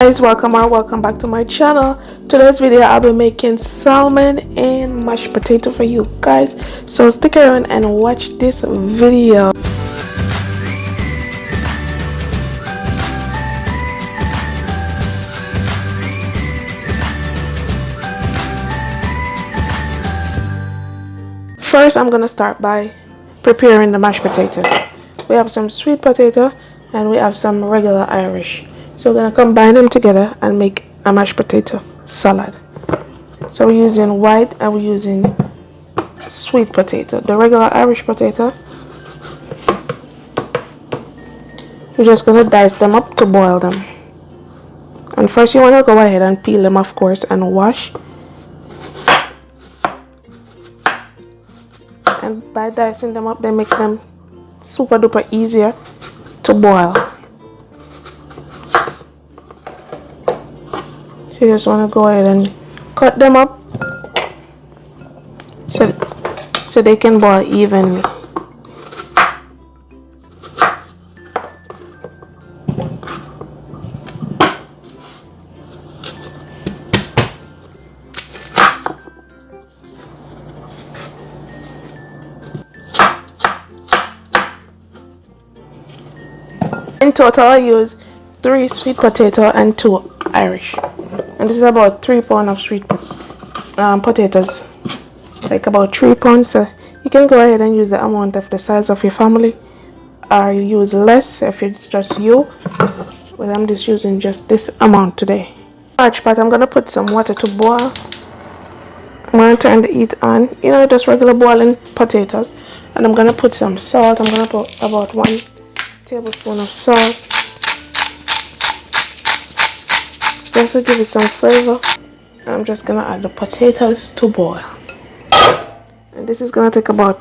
Guys, welcome back to my channel. Today's video I'll be making salmon and mashed potato for you guys, so stick around and watch this video. First, I'm gonna start by preparing the mashed potatoes. We have some sweet potato and we have some regular Irish. So we're gonna combine them together and make a mashed potato salad. So we're using white and we're using sweet potato. The regular Irish potato, we're just gonna dice them up to boil them. And first you wanna go ahead and peel them, of course, and wash. And by dicing them up, they make them super duper easier to boil. So you just want to go ahead and cut them up so they can boil evenly. In total, I use 3 sweet potato and 2 Irish, and this is about 3 pounds of sweet potatoes, like about 3 pounds. So you can go ahead and use the amount of the size of your family, or you use less if it's just you, but I'm just using just this amount today. Large pot, I'm gonna put some water to boil. I'm gonna turn the heat on, just regular boiling potatoes, and I'm gonna put some salt. I'm gonna put about 1 tablespoon of salt, just to give it some flavor. I'm just gonna add the potatoes to boil, and this is gonna take about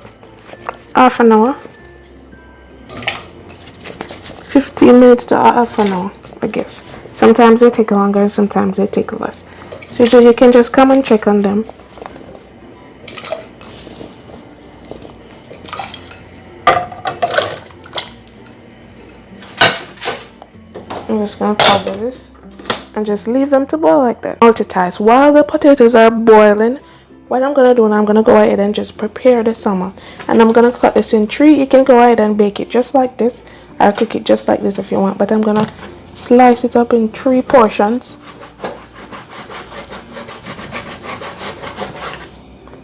half an hour, 15 minutes to half an hour, I guess. Sometimes they take longer, sometimes they take less, so you can just come and check on them. I'm just gonna cover this and just leave them to boil like that. Multitask while the potatoes are boiling. What I'm gonna do now, I'm gonna go ahead and just prepare the salmon, and I'm gonna cut this in 3. You can go ahead and bake it just like this, or cook it just like this if you want, but I'm gonna slice it up in 3 portions.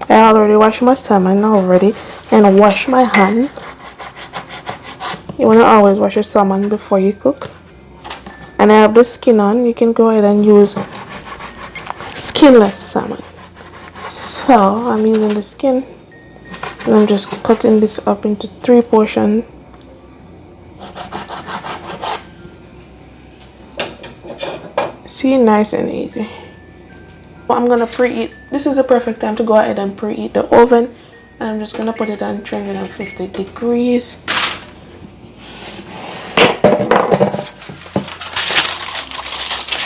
I already washed my salmon already and wash my hand. You wanna always wash your salmon before you cook. And I have the skin on. You can go ahead and use skinless salmon. So I'm using the skin, and I'm just cutting this up into 3 portions. See, nice and easy. I'm gonna preheat. This is the perfect time to go ahead and preheat the oven, and I'm just gonna put it on 350 degrees.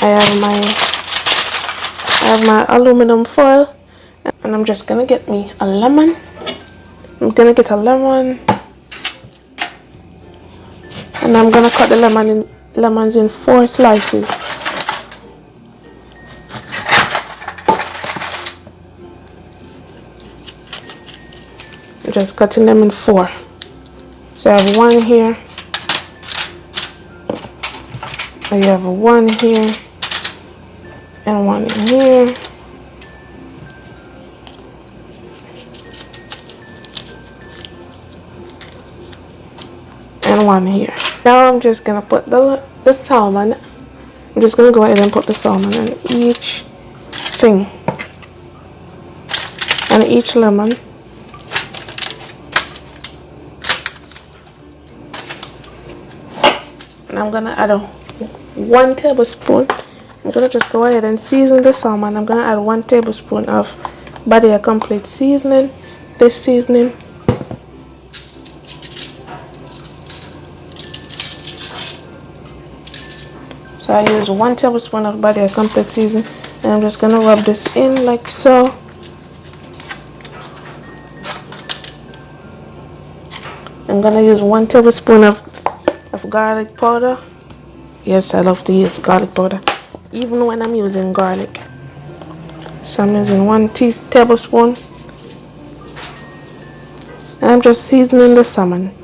I have my aluminum foil, and I'm just gonna get me a lemon. I'm gonna get a lemon, and I'm gonna cut the lemons in 4 slices. I'm just cutting them in 4. So I have 1 here. I have 1 here. And 1 in here, and 1 here. Now I'm just gonna put the salmon. I'm just gonna go ahead and put the salmon in each thing, and each lemon. And I'm gonna add 1 tablespoon. I'm gonna just go ahead and season the salmon. I'm gonna add 1 tablespoon of badia complete seasoning. This seasoning. So I use 1 tablespoon of badia complete seasoning, and I'm just gonna rub this in like so. I'm gonna use 1 tablespoon of garlic powder. Yes, I love to use garlic powder. even when I'm using garlic. So I'm using 1 tablespoon, and I'm just seasoning the salmon.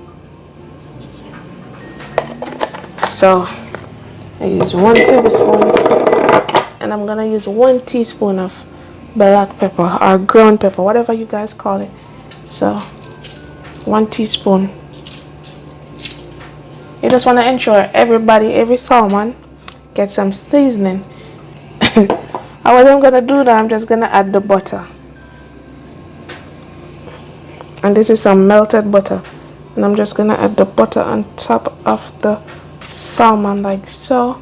So I use 1 tablespoon, and I'm gonna use 1 teaspoon of black pepper or ground pepper, whatever you guys call it. So 1 teaspoon. You just want to ensure every salmon gets some seasoning. I wasn't gonna do that. I'm just gonna add the butter, and this is some melted butter, and I'm just gonna add the butter on top of the salmon like so.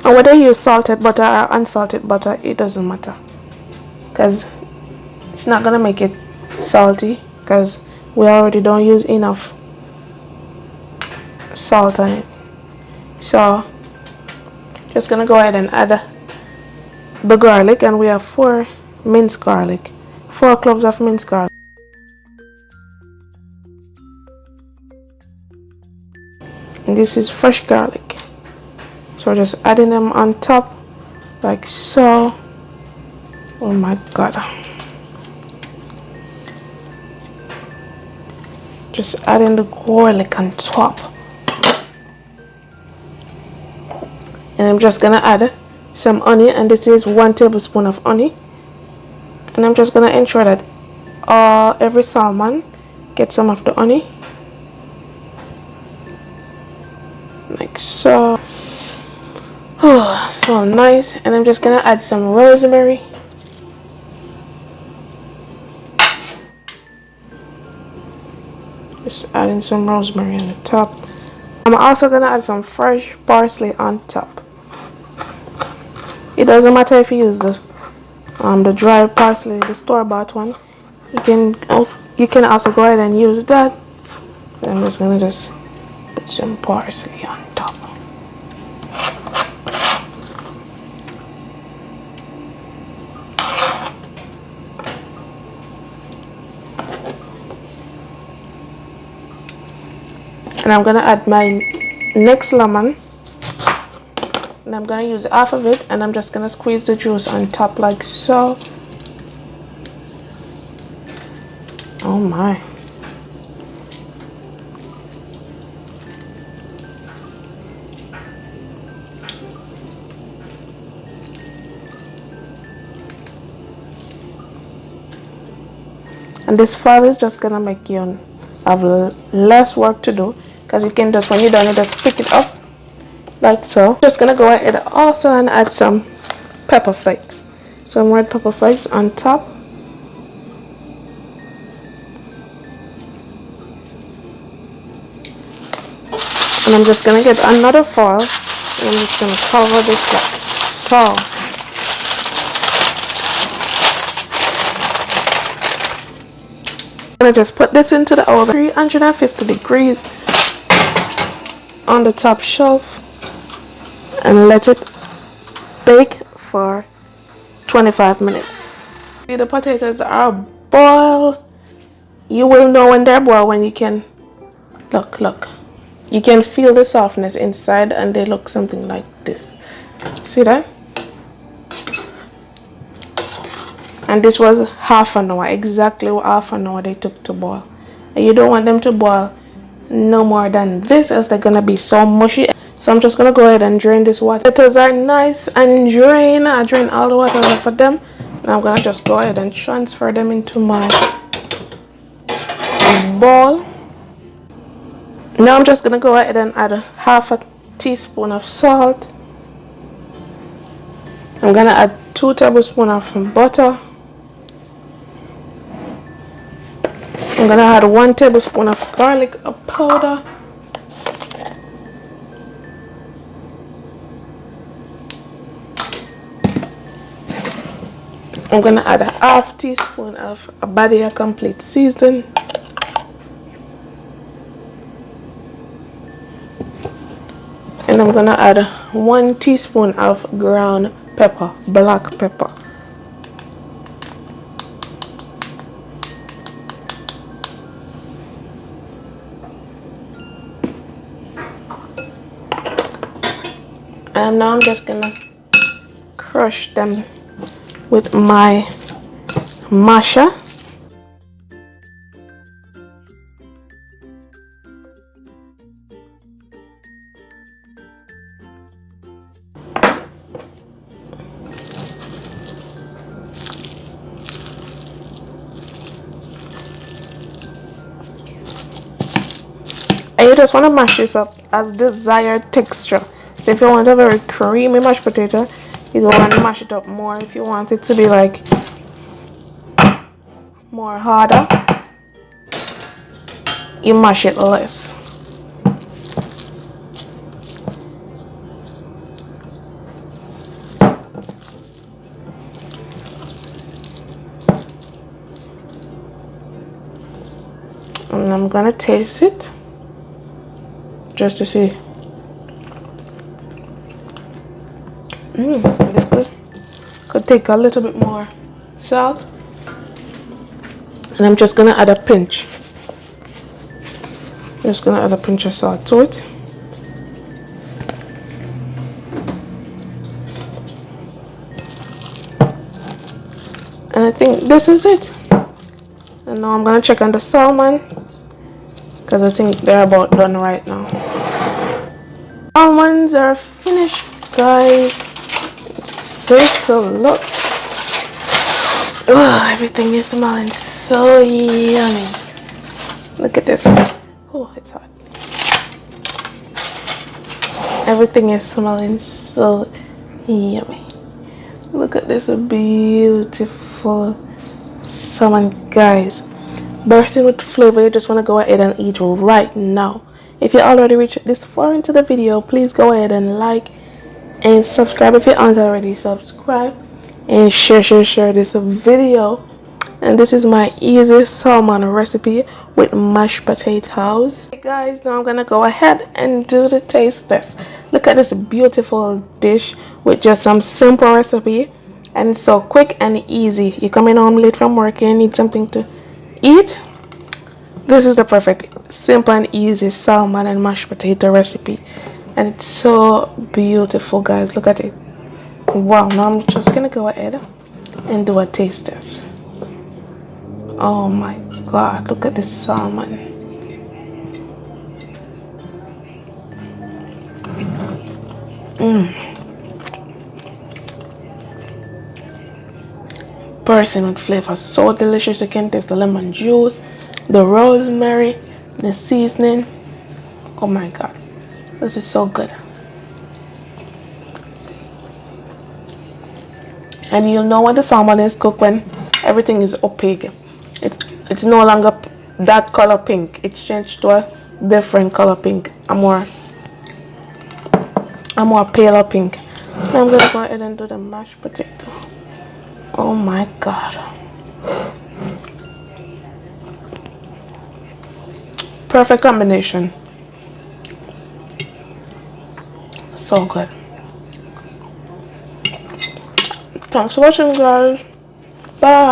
And whether you use salted butter or unsalted butter, it doesn't matter, because it's not gonna make it salty, because we already don't use enough salt on it. So just gonna go ahead and add the garlic, and we have 4 minced garlic, 4 cloves of minced garlic. And this is fresh garlic. So we're just adding them on top like so. Oh my god. Just adding the garlic on top. And I'm just gonna add some honey, and this is 1 tablespoon of honey. And I'm just gonna ensure that every salmon gets some of the honey. Like so. Oh, so nice. And I'm just gonna add some rosemary. Just adding some rosemary on the top. I'm also gonna add some fresh parsley on top. It doesn't matter if you use the dry parsley, the store-bought one. You can also go ahead and use that. I'm just gonna put some parsley on top. And I'm gonna add my next lemon, and I'm gonna use half of it, and I'm just gonna squeeze the juice on top like so. Oh my. And this file is just gonna make you have less work to do, because you can just, when you're done, you just pick it up like so. Just gonna go ahead also and add some pepper flakes, some red pepper flakes on top. And I'm just gonna get another foil, and I'm just gonna cover this like so. I'm gonna just put this into the oven, 350 degrees on the top shelf, and let it bake for 25 minutes. See, the potatoes are boiled. You will know when they're boiled when you can look. You can feel the softness inside, and they look something like this. See that? And this was half an hour, exactly half an hour they took to boil. And you don't want them to boil no more than this, else they're gonna be so mushy. So I'm just gonna go ahead and drain this water. Potatoes are nice and drain. I drain all the water off of them, and I'm gonna just go ahead and transfer them into my bowl. Now I'm just gonna go ahead and add half a teaspoon of salt. I'm gonna add 2 tablespoons of butter. I'm gonna add 1 tablespoon of garlic powder. I'm gonna add a half teaspoon of badia complete season. And I'm gonna add 1 teaspoon of ground pepper, black pepper. And now I'm just gonna crush them with my masher. And you just want to mash this up as desired texture. So if you want a very creamy mashed potato, you go and mash it up more. If you want it to be like more harder, you mash it less. And I'm gonna taste it just to see. This could take a little bit more salt. And I'm just gonna add a pinch. Just gonna add a pinch of salt to it. And I think this is it. And now I'm gonna check on the salmon, because I think they're about done right now. Almonds are finished, guys. Take a look. Oh, everything is smelling so yummy. Look at this. Oh, it's hot. Everything is smelling so yummy. Look at this beautiful salmon, guys. Bursting with flavor. You just want to go ahead and eat right now. If you already reached this far into the video, please go ahead and like and subscribe if you aren't already subscribed, and share this video. And this is my easy salmon recipe with mashed potatoes. Hey guys, now I'm gonna go ahead and do the taste test. Look at this beautiful dish with just some simple recipe, and it's so quick and easy. You're coming home late from work and need something to eat. This is the perfect simple and easy salmon and mashed potato recipe, and it's so beautiful, guys. Look at it. Wow. Now I'm just gonna go ahead and do a taste test. Oh my god, look at this salmon. Bursting with flavor, so delicious. You can taste the lemon juice, the rosemary, the seasoning. Oh my god, this is so good. And you'll know when the salmon is cooked when everything is opaque. It's no longer that color pink. It's changed to a different color pink, a more paler pink. Now I'm gonna go ahead and do the mashed potato. Oh my god, perfect combination. So good. Thanks for watching, guys. Bye.